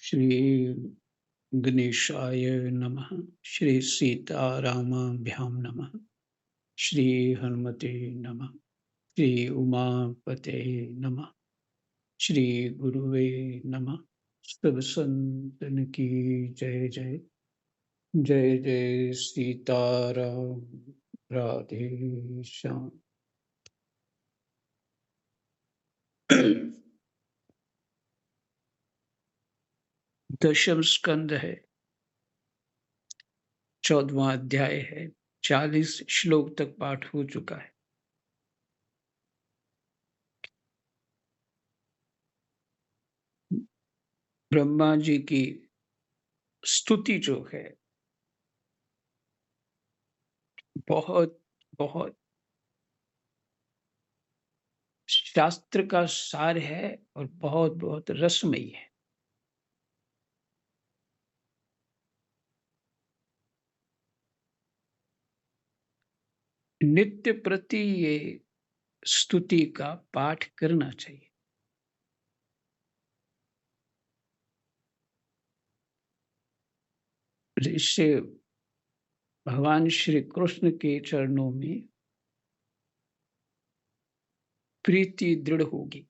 श्री गणेशाय नमः। श्री सीतारामाभ्यां नमः। श्री हनुमते नमः। श्री उमापते नमः। श्री गुरुवे नमः। सब संतन की जय जय। जय जय सीताराम। राधे श्याम। दशम स्कंद है, 14वां अध्याय है। 40 श्लोक तक पाठ हो चुका है। ब्रह्मा जी की स्तुति जो है बहुत बहुत शास्त्र का सार है और बहुत बहुत रसमयी है। नित्य प्रति ये स्तुति का पाठ करना चाहिए। इससे भगवान श्री कृष्ण के चरणों में प्रीति दृढ़ होगी।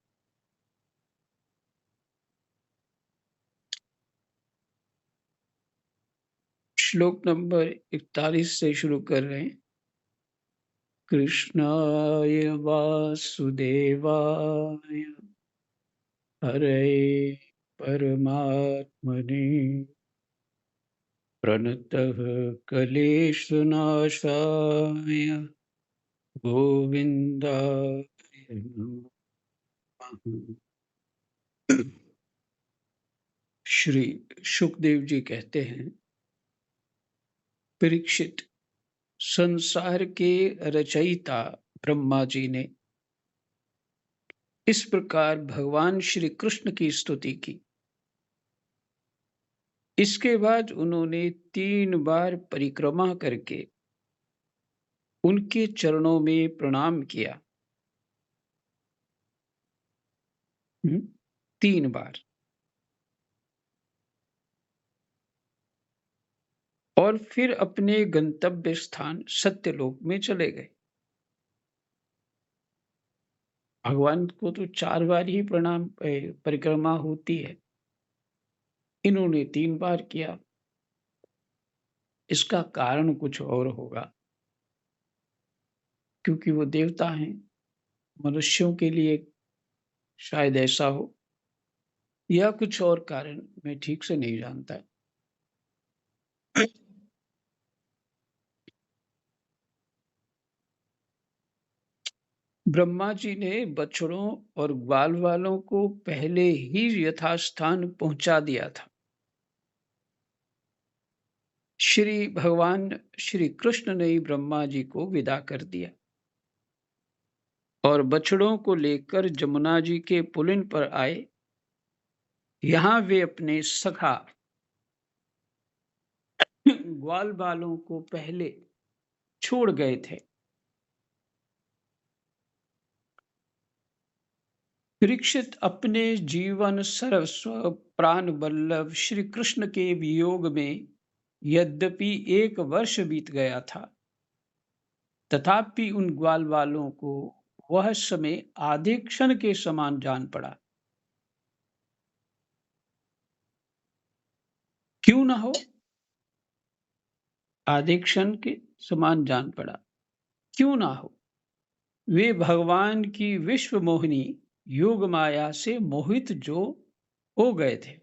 श्लोक नंबर 41 से शुरू कर रहे हैं। कृष्णाय वासुदेवाय हरे परमात्मने प्रणतः क्लेशनाशाय गोविंदाय नमः। श्री सुखदेव जी कहते हैं, परीक्षित, संसार के रचयिता ब्रह्मा जी ने इस प्रकार भगवान श्री कृष्ण की स्तुति की। इसके बाद उन्होंने 3 बार परिक्रमा करके उनके चरणों में प्रणाम किया। 3 बार। और फिर अपने गंतव्य स्थान सत्यलोक में चले गए। भगवान को तो 4 बार ही परिक्रमा होती है, इन्होंने 3 बार किया। इसका कारण कुछ और होगा, क्योंकि वो देवता हैं। मनुष्यों के लिए शायद ऐसा हो, या कुछ और कारण मैं ठीक से नहीं जानता। ब्रह्मा जी ने बछड़ों और ग्वाल वालों को पहले ही यथास्थान पहुंचा दिया था। श्री भगवान श्री कृष्ण ने ही ब्रह्मा जी को विदा कर दिया और बछड़ों को लेकर जमुना जी के पुलिन पर आए। यहाँ वे अपने सखा ग्वाल बालों को पहले छोड़ गए थे। परीक्षित, अपने जीवन सर्वस्व प्राण वल्लभ श्री कृष्ण के वियोग में यद्यपि 1 वर्ष बीत गया था, तथापि उन ग्वाल वालों को वह समय आधे क्षण के समान जान पड़ा। क्यों ना हो, आधे क्षण के समान जान पड़ा। क्यों ना हो, वे भगवान की विश्व मोहिनी योग माया से मोहित जो हो गए थे।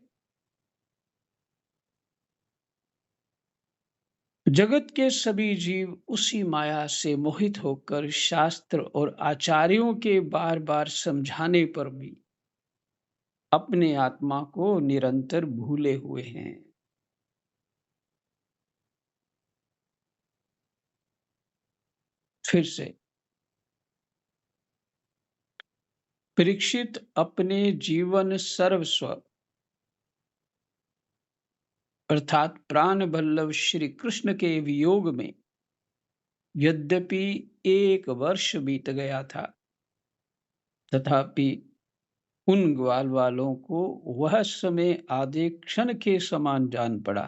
जगत के सभी जीव उसी माया से मोहित होकर शास्त्र और आचार्यों के बार बार समझाने पर भी अपने आत्मा को निरंतर भूले हुए हैं। फिर से, परीक्षित, अपने जीवन सर्वस्व अर्थात प्राण वल्लभ श्री कृष्ण के वियोग में यद्यपि 1 वर्ष बीत गया था, तथापि उन ग्वाल वालों को वह समय आधे क्षण के समान जान पड़ा।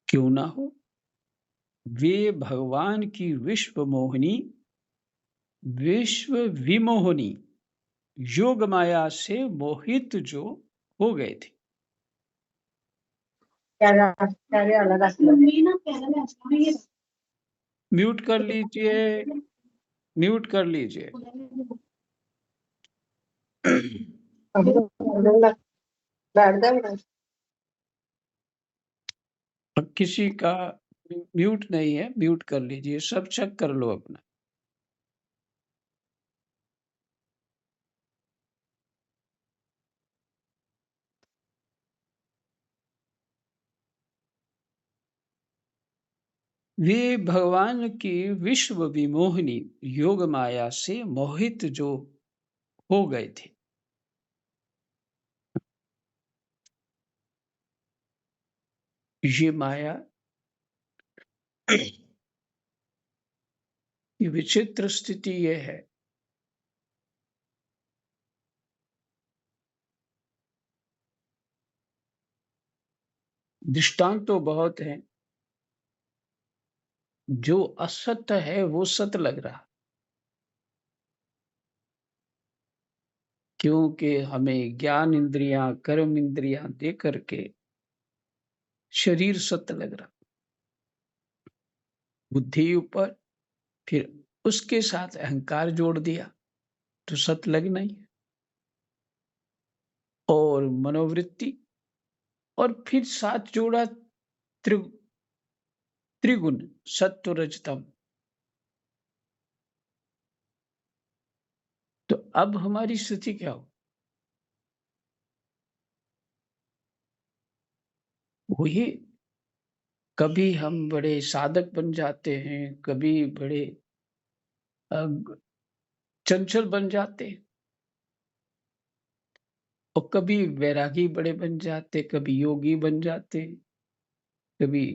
क्यों ना हो, वे भगवान की विश्व विमोहिनी योग माया से मोहित जो हो गए थे। म्यूट कर लीजिए, म्यूट कर लीजिए। अब किसी का म्यूट नहीं है, म्यूट कर लीजिए, सब चेक कर लो अपना। वे भगवान की विश्व विमोहिनी योग माया से मोहित जो हो गए थे। ये माया की विचित्र स्थिति यह है, दृष्टांत तो बहुत है। जो असत्य है वो सत्य लग रहा, क्योंकि हमें ज्ञान इंद्रियां कर्म इंद्रियां दे करके शरीर सत्य लग रहा, बुद्धि ऊपर, फिर उसके साथ अहंकार जोड़ दिया तो सत्य लगना ही है। और मनोवृत्ति, और फिर साथ जोड़ा त्रिगुण सत्व रजतम। तो अब हमारी स्थिति क्या हो? वही, कभी हम बड़े साधक बन जाते हैं, कभी बड़े चंचल बन जाते हैं, और कभी वैरागी बड़े बन जाते, कभी योगी बन जाते, कभी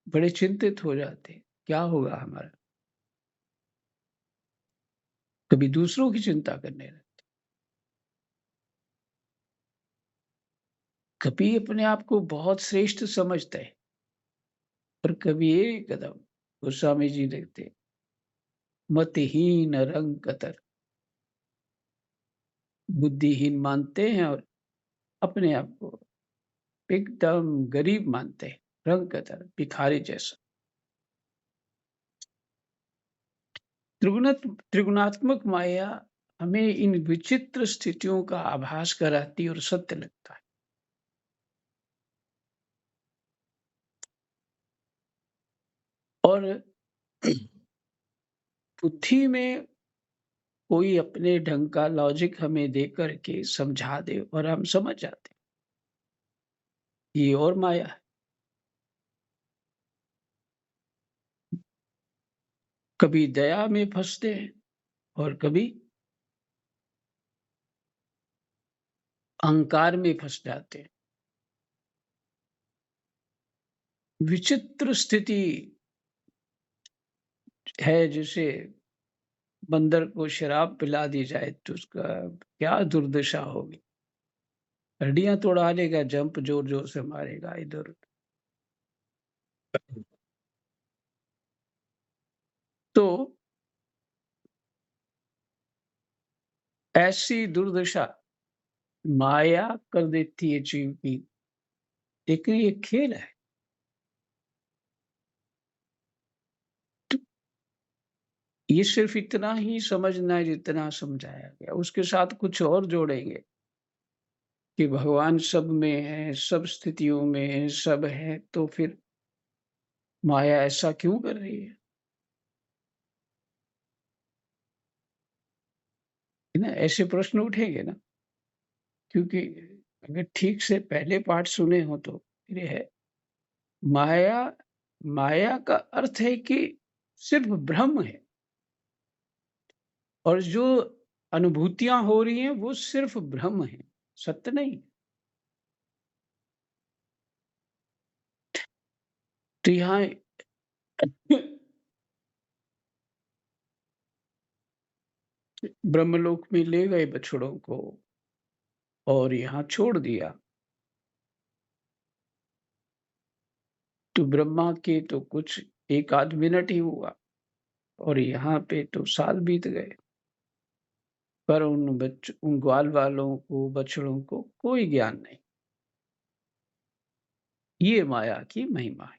बड़े चिंतित हो जाते। क्या होगा हमारा? कभी दूसरों की चिंता करने लगे, कभी अपने आप को बहुत श्रेष्ठ समझते हैं, और कभी एक कदम गोस्वामी जी लिखते, मतहीन रंग कतर, बुद्धिहीन मानते हैं और अपने आप को एकदम गरीब मानते हैं, रंग कतर, भिखारी जैसा। त्रिगुणात्मक माया हमें इन विचित्र स्थितियों का आभास कराती और सत्य लगता है। और बुद्धि में कोई अपने ढंग का लॉजिक हमें दे करके समझा दे और हम समझ जाते, ये और माया है। कभी दया में फंसते हैं और कभी अहंकार में फंस जाते हैं। विचित्र स्थिति है, जैसे बंदर को शराब पिला दी जाए तो उसका क्या दुर्दशा होगी। हड्डियां तोड़ा लेगा, जंप जोर जोर से मारेगा इधर। तो ऐसी दुर्दशा माया कर देती है जीव की, लेकिन ये खेल है। तो ये सिर्फ इतना ही समझना है जितना समझाया गया, उसके साथ कुछ और जोड़ेंगे कि भगवान सब में है, सब स्थितियों में है, सब है, तो फिर माया ऐसा क्यों कर रही है ना? ऐसे प्रश्न उठेंगे ना, क्योंकि अगर ठीक से पहले पाठ सुने हो तो ये है, माया, माया का अर्थ है कि सिर्फ भ्रम है, और जो अनुभूतियां हो रही हैं वो सिर्फ भ्रम है, सत्य नहीं। तो यहाँ ब्रह्मलोक में ले गए बछड़ों को और यहाँ छोड़ दिया। तो ब्रह्मा के तो कुछ 1 आध मिनट ही हुआ और यहाँ पे तो साल बीत गए। पर उन ग्वाल वालों को, बछड़ों को कोई ज्ञान नहीं। ये माया की महिमा है।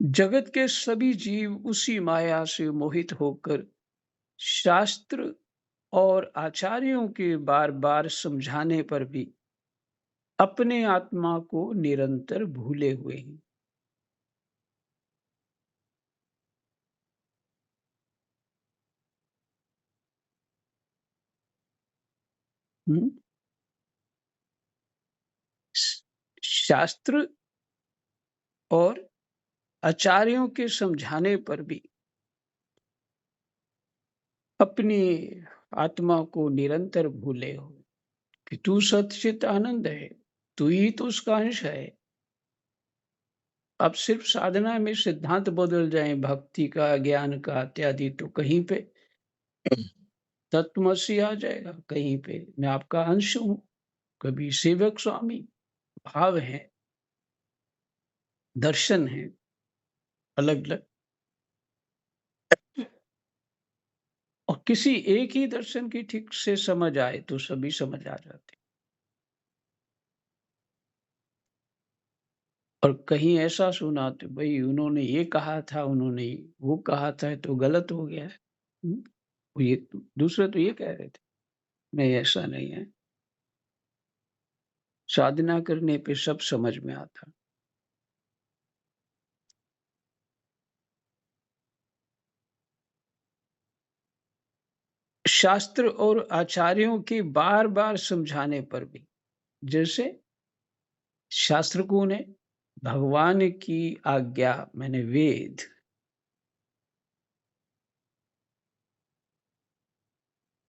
जगत के सभी जीव उसी माया से मोहित होकर शास्त्र और आचार्यों के बार-बार समझाने पर भी अपने आत्मा को निरंतर भूले हुए हैं। हुँ? श शास्त्र और आचार्यों के समझाने पर भी अपनी आत्मा को निरंतर भूले हो कि तू सच्चित आनंद है, तू ही तो उसका अंश है। अब सिर्फ साधना में सिद्धांत बदल जाएँ भक्ति का, ज्ञान का इत्यादि तो कहीं पे तत्वमसि आ जाएगा, कहीं पे मैं आपका अंश हूँ, कभी सेवक स्वामी, भाव है, दर्शन है, अलग-अलग और किसी एक ही दर्शन की ठीक से समझ आए तो सभी समझ आ जाते। और कहीं ऐसा सुना तो भई उन्होंने ये कहा था, उन्होंने वो कहा था तो गलत हो गया है। हुँ? ये दूसरे तो ये कह रहे थे, नहीं ऐसा नहीं है। साधना करने पे सब समझ में आता। शास्त्र और आचार्यों के बार-बार समझाने पर भी, जैसे शास्त्र कौन है? भगवान की आज्ञा माने वेद।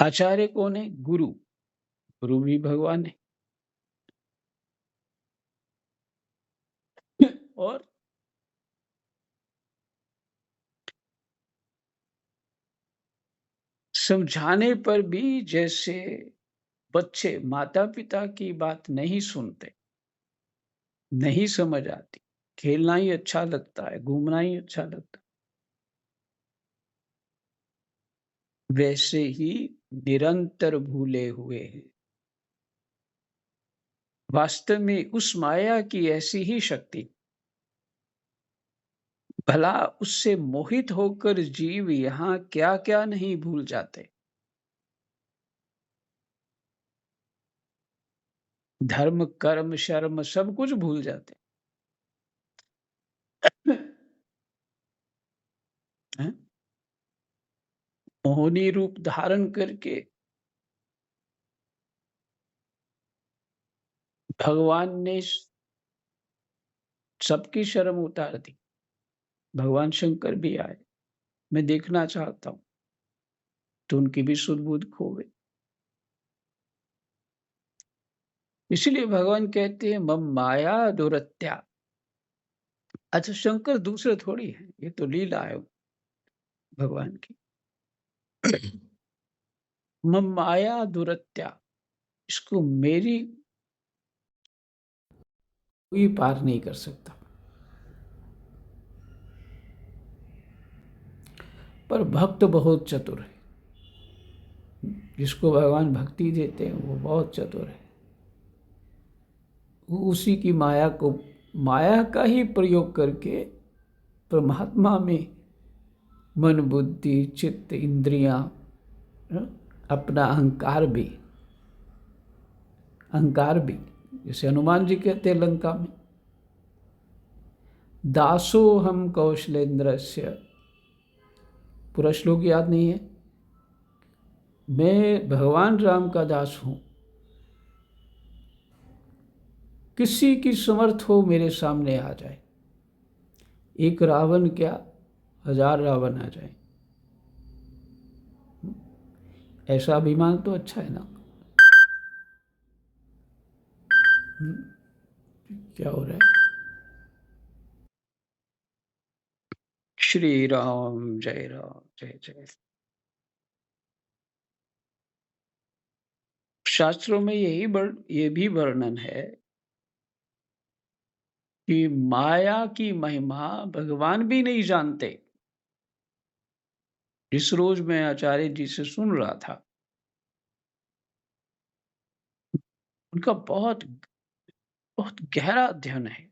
आचार्य कौन है? गुरु, गुरु भी भगवान है। और समझाने पर भी जैसे बच्चे माता-पिता की बात नहीं सुनते, नहीं समझ आती, खेलना ही अच्छा लगता है, घूमना ही अच्छा लगता है, वैसे ही निरंतर भूले हुए हैं। वास्तव में उस माया की ऐसी ही शक्ति, भला उससे मोहित होकर जीव यहाँ क्या-क्या नहीं भूल जाते। धर्म, कर्म, शर्म सब कुछ भूल जाते हैं। मोहिनी रूप धारण करके भगवान ने सबकी शर्म उतार दी। भगवान शंकर भी आए, मैं देखना चाहता हूँ, तो उनकी भी सुध-बुध खो गई। इसीलिए भगवान कहते हैं मम माया दुरत्या। अच्छा शंकर दूसरे थोड़ी हैं, ये तो लीला है भगवान की। मम माया दुरत्या, इसको मेरी कोई पार नहीं कर सकता। पर भक्त बहुत चतुर है। जिसको भगवान भक्ति देते हैं वो बहुत चतुर है। वो उसी की माया का ही प्रयोग करके परमात्मा में मन, बुद्धि, चित्त, इंद्रियां, अपना अहंकार भी जैसे हनुमान जी कहते हैं लंका में, दासो हम कौशलेंद्रस्य, पूरा श्लोक याद नहीं है। मैं भगवान राम का दास हूं, किसी की समर्थ हो मेरे सामने आ जाए, एक रावण क्या 1000 रावण आ जाए, ऐसा अभिमान तो अच्छा है ना। क्या हो रहा है? श्री राम, जय जय। शास्त्रों में ये भी वर्णन है कि माया की महिमा भगवान भी नहीं जानते। इस रोज मैं आचार्य जी से सुन रहा था, उनका बहुत गहरा अध्ययन है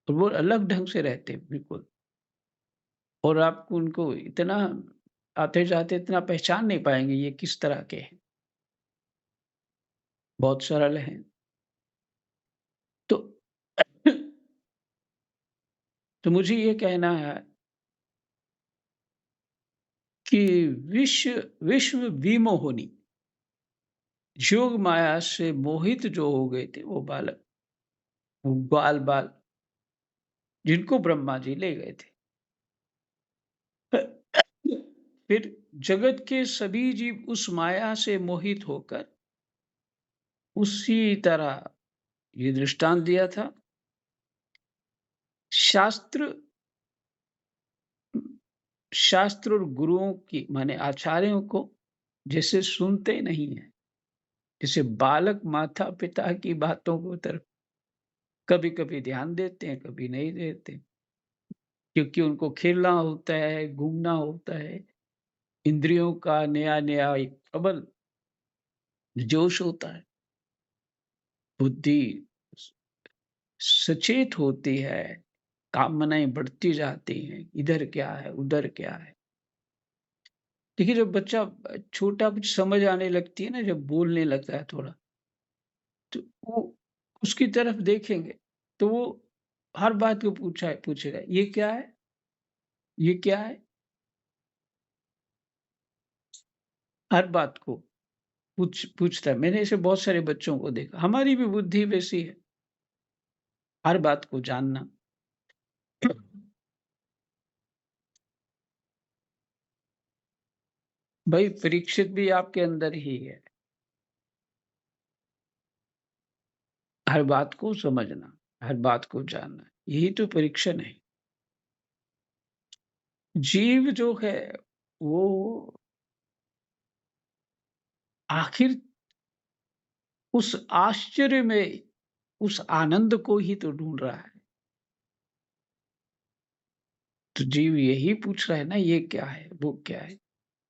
और वो अलग ढंग से रहते हैं बिल्कुल। और आप उनको इतना आते-जाते इतना पहचान नहीं पाएँगे ये किस तरह के हैं, बहुत सरल हैं। तो तो मुझे ये कहना है कि विश्व विमोहिनी योग माया से मोहित जो हो गए थे वो बालक, वो ग्वाल-बाल जिनको ब्रह्मा जी ले गए थे। फिर जगत के सभी जीव उस माया से मोहित होकर उसी तरह ये दृष्टांत दिया था। शास्त्र शास्त्र और गुरुओं की माने आचार्यों को जैसे सुनते नहीं हैं, जैसे बालक माता-पिता की बातों को तरफ कभी-कभी ध्यान देते हैं, कभी नहीं देते। क्योंकि उनको खेलना होता है, घूमना होता है, इंद्रियों का नया-नया एक प्रबल जोश होता है। बुद्धि स सचेत होती है, कामनाएँ बढ़ती जाती हैं, इधर क्या है, उधर क्या है। देखिए जब बच्चा छोटा कुछ समझ आने लगती है ना, जब बोलने लगता है थोड़ा, तो वो उसकी तरफ देखेंगे, तो वो हर बात को पूछेगा, "ये क्या है? ये क्या है?" हर बात को पूछता है। मैंने ऐसे बहुत सारे बच्चों को देखा। हमारी भी बुद्धि वैसी है, हर बात को जानना। भाई परीक्षित भी आपके अंदर ही है, हर बात को समझना, हर बात को जानना, यही तो परीक्षण है। जीव जो है, वो आखिर उस आश्चर्य में, उस आनंद को ही तो ढूँढ रहा है। तो जीव यही पूछ रहा है ना, ये क्या है? वो क्या है?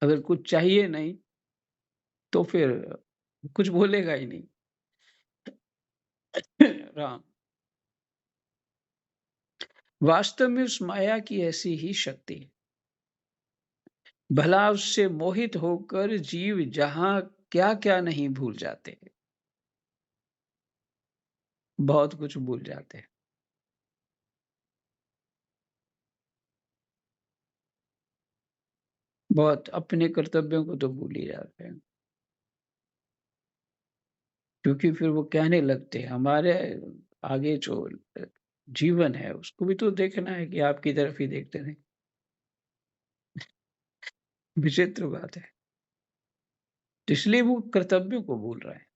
अगर कुछ चाहिए नहीं, तो फिर कुछ बोलेगा ही नहीं। राम, वास्तव में उस माया की ऐसी ही शक्ति है। भला उससे मोहित होकर जीव जहाँ क्या-क्या नहीं भूल जाते हैं, बहुत कुछ भूल जाते हैं। बहुत अपने कर्तव्यों को तो भूल ही जाते हैं, क्योंकि फिर वो कहने लगते हैं हमारे आगे जो जीवन है उसको भी तो देखना है कि आपकी तरफ ही देखते रहें। विचित्र बात है। तो इसलिए वो कर्तव्यों को भूल रहे हैं।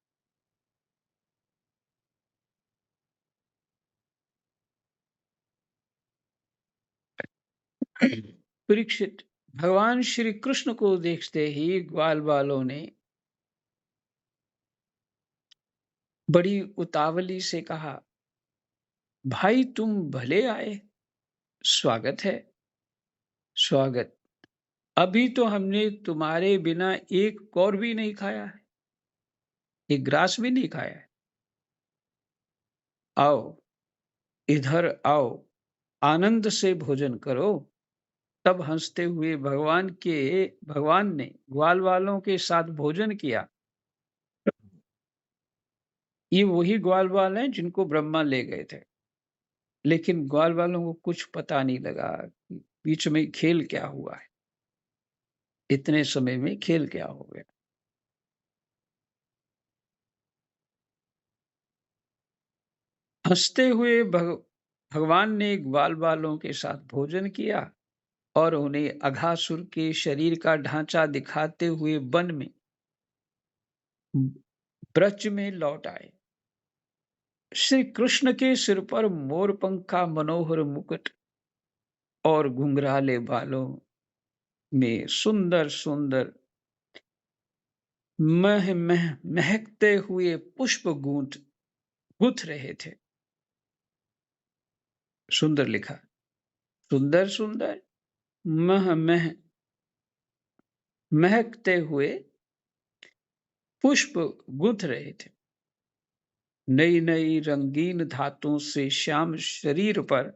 परीक्षित, भगवान श्री कृष्ण को देखते ही ग्वाल बालों ने बड़ी उतावली से कहा, भाई तुम भले आए, स्वागत है, स्वागत। अभी तो हमने तुम्हारे बिना एक कौर भी नहीं खाया है, एक ग्रास भी नहीं खाया है। आओ, इधर आओ, आनंद से भोजन करो। तब हंसते हुए भगवान ने ग्वाल वालों के साथ भोजन किया। ये वही ग्वाल वाल हैं जिनको ब्रह्मा ले गए थे। लेकिन ग्वाल वालों को कुछ पता नहीं लगा कि बीच में खेल क्या हुआ है। इतने समय में खेल क्या हो गया। हंसते हुए भगवान ने ग्वाल वालों के साथ भोजन किया और उन्हें अघासुर के शरीर का ढांचा दिखाते हुए वन में ब्रज में लौट आए। श्री कृष्ण के सिर पर मोरपंख का मनोहर मुकुट और घुंघराले बालों में सुंदर-सुंदर महकते हुए पुष्प गुथ रहे थे। सुंदर लिखा। सुंदर-सुंदर मह मह महकते हुए पुष्प गुथ रहे थे। नई-नई रंगीन धातुओं से श्याम शरीर पर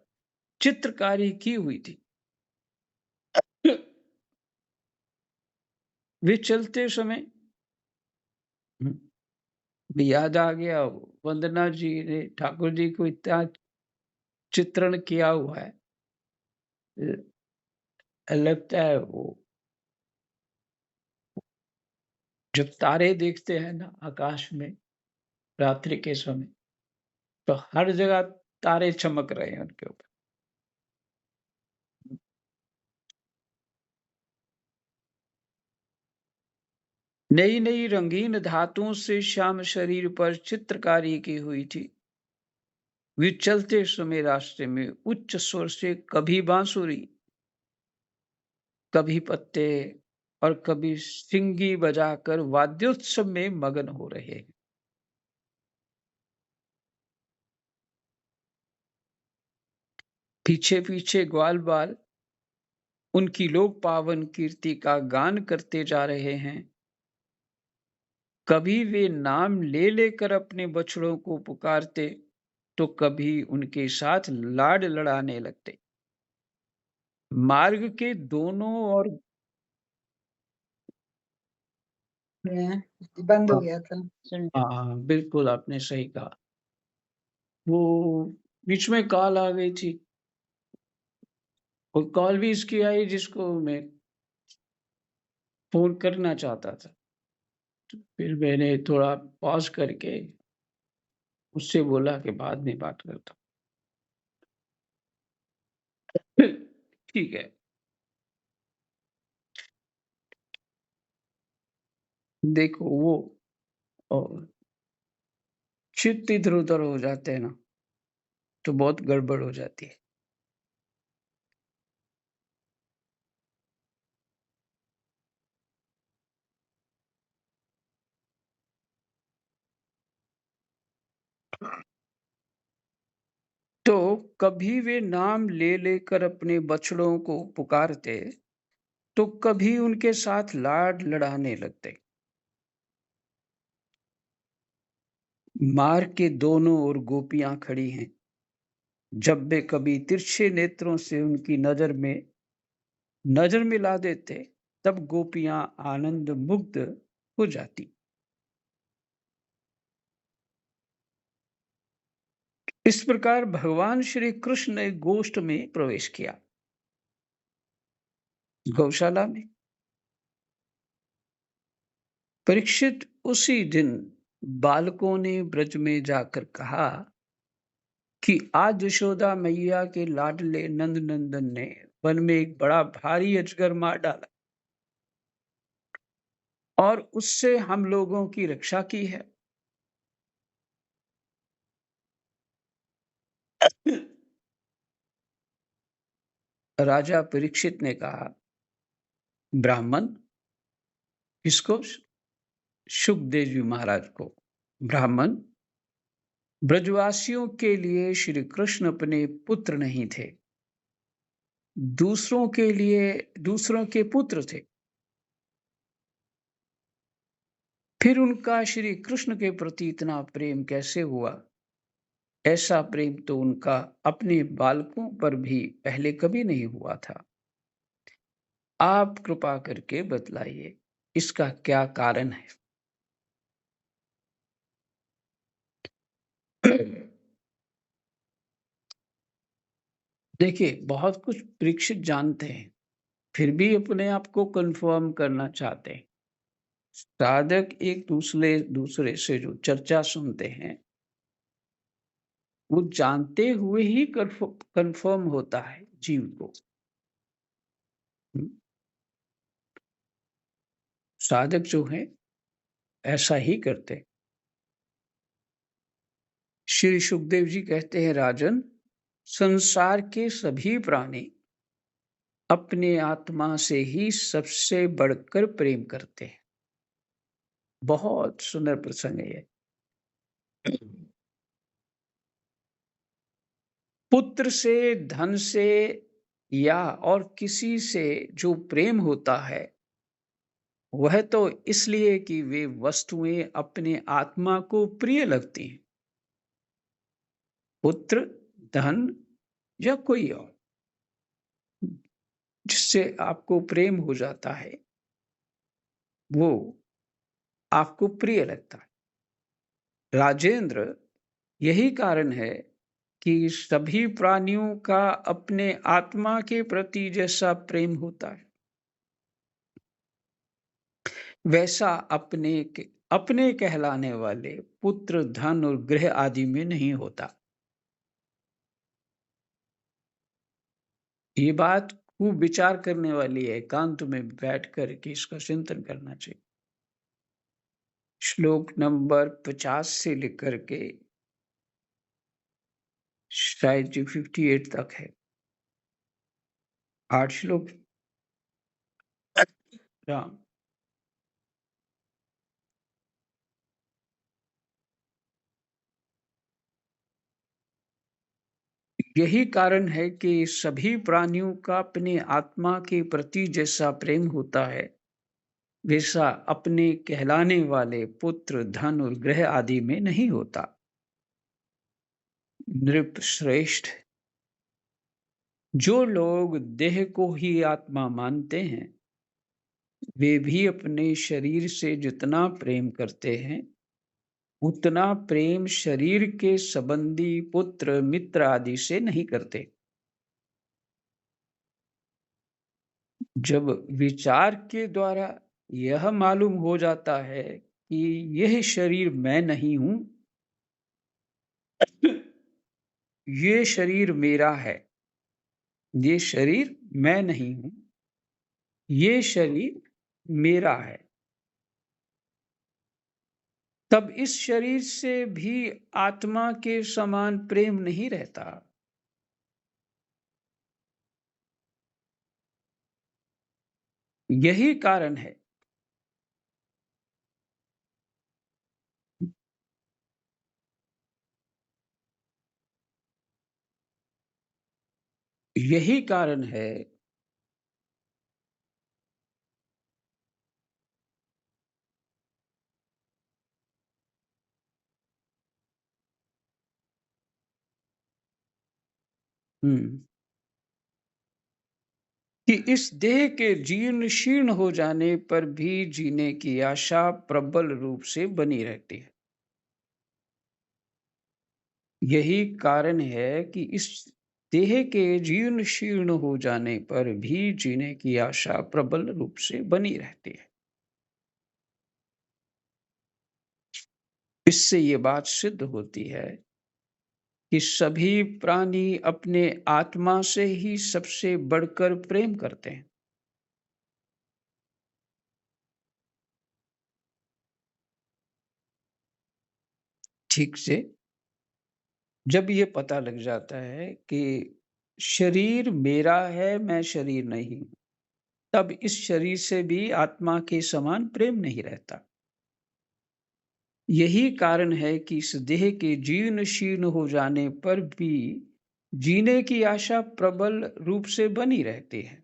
चित्रकारी की हुई थी। वे चलते समय भी याद आ गया, वंदना जी ने ठाकुर जी को इतना चित्रण किया हुआ है। लगता है वो जब तारे देखते हैं ना आकाश में रात्रि के समय, तो हर जगह तारे चमक रहे हैं उनके ऊपर। नई-नई रंगीन धातुओं से श्याम शरीर पर चित्रकारी की हुई थी। वे चलते समय रास्ते में उच्च स्वर से कभी बांसुरी, कभी पत्ते और कभी सिंगी बजाकर वाद्योत्सव में मगन हो रहे हैं। पीछे-पीछे ग्वालवाल उनकी लोक पावन कीर्ति का गान करते जा रहे हैं। कभी वे नाम ले लेकर अपने बछड़ों को पुकारते, तो कभी उनके साथ लाड लड़ाने लगते। मार्ग के दोनों ओर बंद हो गया था सुन। हाँ, बिल्कुल आपने सही कहा। वो बीच में कॉल आ गई थी और कॉल भी इसकी आई जिसको मैं फ़ोन करना चाहता था। फिर मैंने थोड़ा पॉज़ करके उससे बोला कि बाद में बात करता हूँ। ठीक है। देखो वो अ, चित्त इधर-उधर हो जाते हैं ना, तो बहुत गड़बड़ हो जाती है। तो कभी वे नाम ले लेकर अपने बछड़ों को पुकारते, तो कभी उनके साथ लाड लड़ाने लगते। मार्ग के दोनों ओर गोपियाँ खड़ी हैं। जब वे कभी तिरछे नेत्रों से उनकी नज़र मिला देते, तब गोपियाँ आनंद मुग्ध हो जाती। इस प्रकार भगवान श्री कृष्ण ने गोष्ठ में प्रवेश किया। गौशाला में परीक्षित उसी दिन बालकों ने ब्रज में जाकर कहा कि आज यशोदा मैया के लाडले नंद नंदन ने वन में एक बड़ा भारी अजगर मार डाला और उससे हम लोगों की रक्षा की है। राजा परीक्षित ने कहा, ब्राह्मण, किसको? सुखदेव जी महाराज को। ब्राह्मण, ब्रजवासियों के लिए श्री कृष्ण अपने पुत्र नहीं थे, दूसरों के पुत्र थे। फिर उनका श्री कृष्ण के प्रति इतना प्रेम कैसे हुआ? ऐसा प्रेम तो उनका अपने बालकों पर भी पहले कभी नहीं हुआ था। आप कृपा करके बतलाइए, इसका क्या कारण है? देखिए, बहुत कुछ परीक्षित जानते हैं, फिर भी अपने आप को कन्फर्म करना चाहते हैं। साधक एक दूसरे से जो चर्चा सुनते हैं, वो जानते हुए ही कन्फर्म होता है जीव को। साधक जो है ऐसा ही करते हैं। श्री सुखदेव जी कहते हैं, राजन, संसार के सभी प्राणी अपने आत्मा से ही सबसे बढ़कर प्रेम करते हैं। बहुत सुंदर प्रसंग है ये। पुत्र से, धन से या और किसी से जो प्रेम होता है, वह तो इसलिए कि वे वस्तुएं अपने आत्मा को प्रिय लगती हैं। पुत्र, धन या कोई और जिससे आपको प्रेम हो जाता है, वो आपको प्रिय लगता है। राजेंद्र, यही कारण है कि सभी प्राणियों का अपने आत्मा के प्रति जैसा प्रेम होता है, वैसा अपने कहलाने वाले पुत्र, धन और गृह आदि में नहीं होता। ये बात खूब विचार करने वाली है, एकांत में बैठ कर के इसका चिंतन करना चाहिए। श्लोक नंबर 50 से लेकर के शायद जी 58 तक है। 8 श्लोक। राम। यही कारण है कि सभी प्राणियों का अपने आत्मा के प्रति जैसा प्रेम होता है, वैसा अपने कहलाने वाले पुत्र, धन और गृह आदि में नहीं होता। नृप श्रेष्ठ, जो लोग देह को ही आत्मा मानते हैं, वे भी अपने शरीर से जितना प्रेम करते हैं, उतना प्रेम शरीर के संबंधी, पुत्र, मित्र आदि से नहीं करते। जब विचार के द्वारा यह मालूम हो जाता है कि यह शरीर मैं नहीं हूं, ये शरीर मेरा है, ये शरीर मैं नहीं हूं, ये शरीर मेरा है, तब इस शरीर से भी आत्मा के समान प्रेम नहीं रहता। यही कारण है। यही कारण है। हम्म कि इस देह के जीर्ण शीर्ण हो जाने पर भी जीने की आशा प्रबल रूप से बनी रहती है। यही कारण है कि इस देह के जीर्ण शीर्ण हो जाने पर भी जीने की आशा प्रबल रूप से बनी रहती है। इससे ये बात सिद्ध होती है कि सभी प्राणी अपने आत्मा से ही सबसे बढ़कर प्रेम करते हैं। ठीक से जब ये पता लग जाता है कि शरीर मेरा है, मैं शरीर नहीं हूं, तब इस शरीर से भी आत्मा के समान प्रेम नहीं रहता। यही कारण है कि इस देह के जीर्ण शीर्ण हो जाने पर भी जीने की आशा प्रबल रूप से बनी रहती है।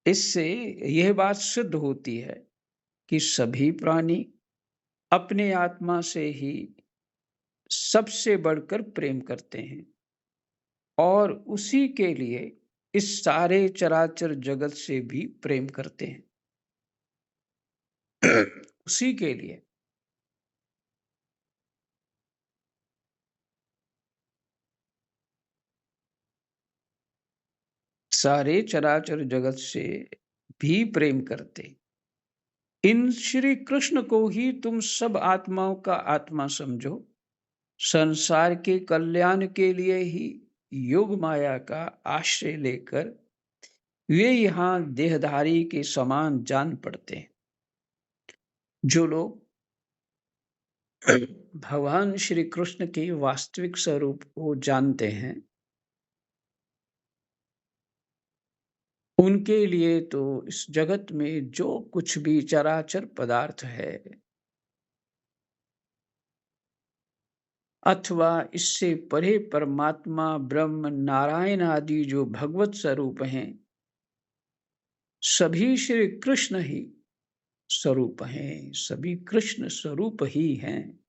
इससे यह बात सिद्ध होती है कि सभी प्राणी अपने आत्मा से ही सबसे बढ़कर प्रेम करते हैं और उसी के लिए इस सारे चराचर जगत से भी प्रेम करते हैं। उसी के लिए सारे चराचर जगत से भी प्रेम करते। इन श्री कृष्ण को ही तुम सब आत्माओं का आत्मा समझो। संसार के कल्याण के लिए ही योग माया का आश्रय लेकर वे यहाँ देहधारी के समान जान पड़ते हैं। जो लोग भगवान श्री कृष्ण के वास्तविक स्वरूप को जानते हैं, उनके लिए तो इस जगत में जो कुछ भी चराचर पदार्थ है अथवा इससे परे परमात्मा ब्रह्म नारायण आदि जो भगवत स्वरूप हैं, सभी श्री कृष्ण ही स्वरूप हैं, सभी कृष्ण स्वरूप ही हैं।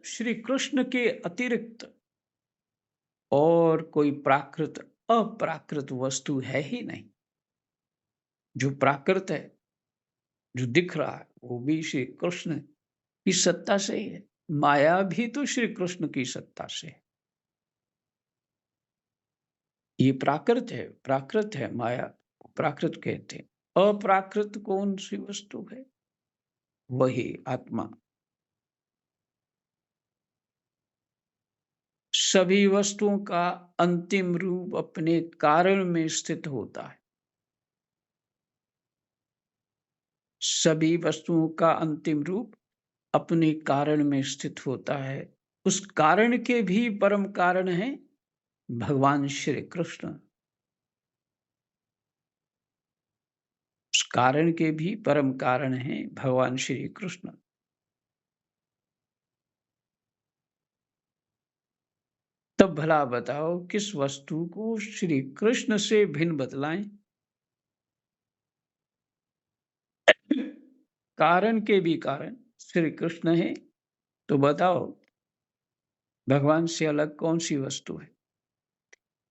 श्री कृष्ण के अतिरिक्त और कोई प्राकृत अप्राकृत वस्तु है ही नहीं। जो प्राकृत है, जो दिख रहा है, वो भी श्री कृष्ण की सत्ता से ही है। माया भी तो श्री कृष्ण की सत्ता से है। ये प्राकृत है माया, प्राकृत कहते हैं। अप्राकृत कौन सी वस्तु है? वही आत्मा। सभी वस्तुओं का अंतिम रूप अपने कारण में स्थित होता है। सभी वस्तुओं का अंतिम रूप अपने कारण में स्थित होता है। उस कारण के भी परम कारण हैं भगवान श्री कृष्ण। उस कारण के भी परम कारण हैं भगवान श्री कृष्ण। तब भला बताओ किस वस्तु को श्री कृष्ण से भिन्न बतलाएं? कारण के भी कारण श्री कृष्ण है, तो बताओ भगवान से अलग कौन सी वस्तु है?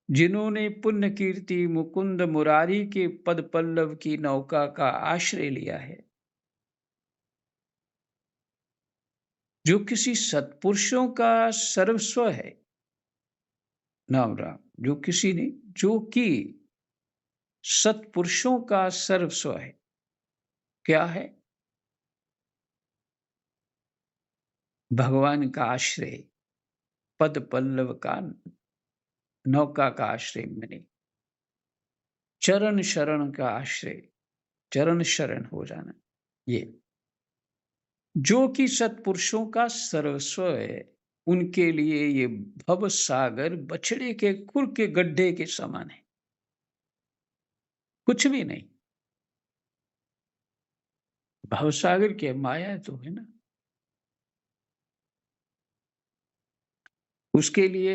जिन्होंने पुण्य कीर्ति मुकुंद मुरारी के पद पल्लव की नौका का आश्रय लिया है, जो किसी सत्पुरुषों का सर्वस्व है, नाम राम, जो किसी ने, जो कि सत्पुरुषों का सर्वस्व है, क्या है? भगवान का आश्रय, पद पल्लव का नौका का आश्रय मैंने चरण शरण का आश्रय, चरण शरण हो जाना। ये जो कि सत्पुरुषों का सर्वस्व है, उनके लिए ये भव सागर बछड़े के खुर के गड्ढे के समान है, कुछ भी नहीं। भवसागर के माया तो है ना, उसके लिए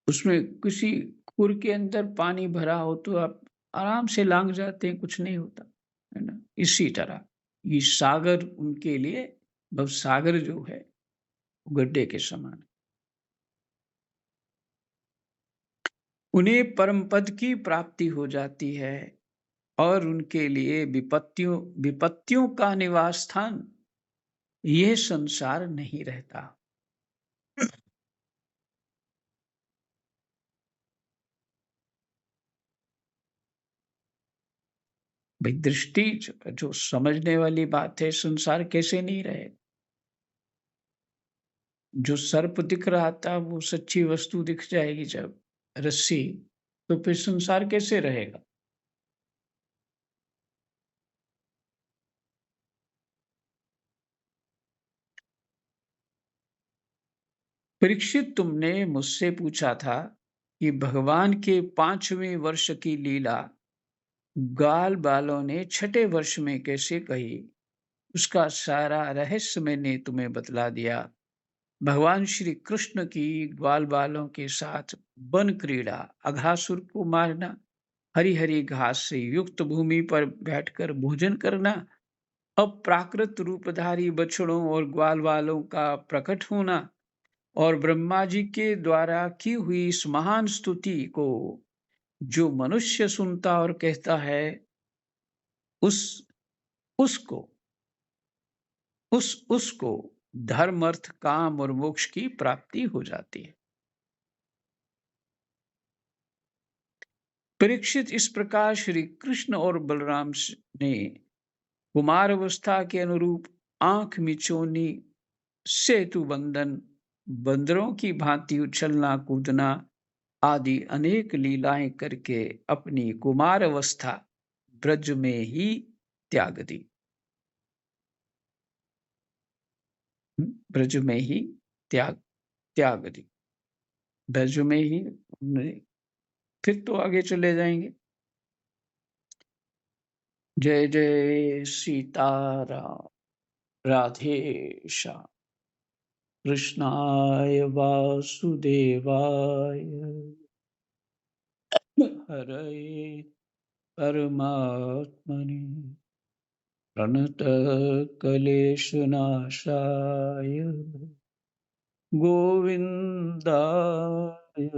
उसमें किसी खुर के अंदर पानी भरा हो तो आप आराम से लांग जाते हैं, कुछ नहीं होता, है ना? इसी तरह ये सागर उनके लिए, भवसागर जो है गड्ढे के समान है। उन्हें परम पद की प्राप्ति हो जाती है और उनके लिए विपत्तियों विपत्तियों का निवास स्थान यह संसार नहीं रहता। भाई दृष्टि जो समझने वाली बात है, संसार कैसे नहीं रहे? जो सर्प दिख रहा था वो सच्ची वस्तु दिख जाएगी जब, रस्सी, तो फिर संसार कैसे रहेगा? परीक्षित, तुमने मुझसे पूछा था कि भगवान के 5वें वर्ष की लीला गाल बालों ने छठे वर्ष में कैसे कही। उसका सारा रहस्य मैंने तुम्हें बतला दिया। भगवान श्री कृष्ण की ग्वाल बालों के साथ वन क्रीड़ा, अघासुर को मारना, हरी हरी घास से युक्त भूमि पर बैठकर भोजन करना, अप्राकृत रूपधारी बछड़ों और ग्वाल वालों का प्रकट होना और ब्रह्मा जी के द्वारा की हुई इस महान स्तुति को जो मनुष्य सुनता और कहता है, उस उसको उसको धर्म अर्थ काम और मोक्ष की प्राप्ति हो जाती है। परीक्षित, इस प्रकार श्री कृष्ण और बलराम ने कुमार अवस्था के अनुरूप आंख मिचौनी, सेतु बंधन, बंदरों की भांति उछलना कूदना आदि अनेक लीलाएं करके अपनी कुमार अवस्था ब्रज में ही त्याग दी। ब्रज में ही त्याग त्याग दी। ब्रज में ही उन्होंने फिर तो आगे चले जाएँगे। जय जय सीताराम, राधे श्याम, कृष्णाय वासुदेवाय, हरये परमात्मने, प्रणतक्लेशनाशाय गोविन्दाय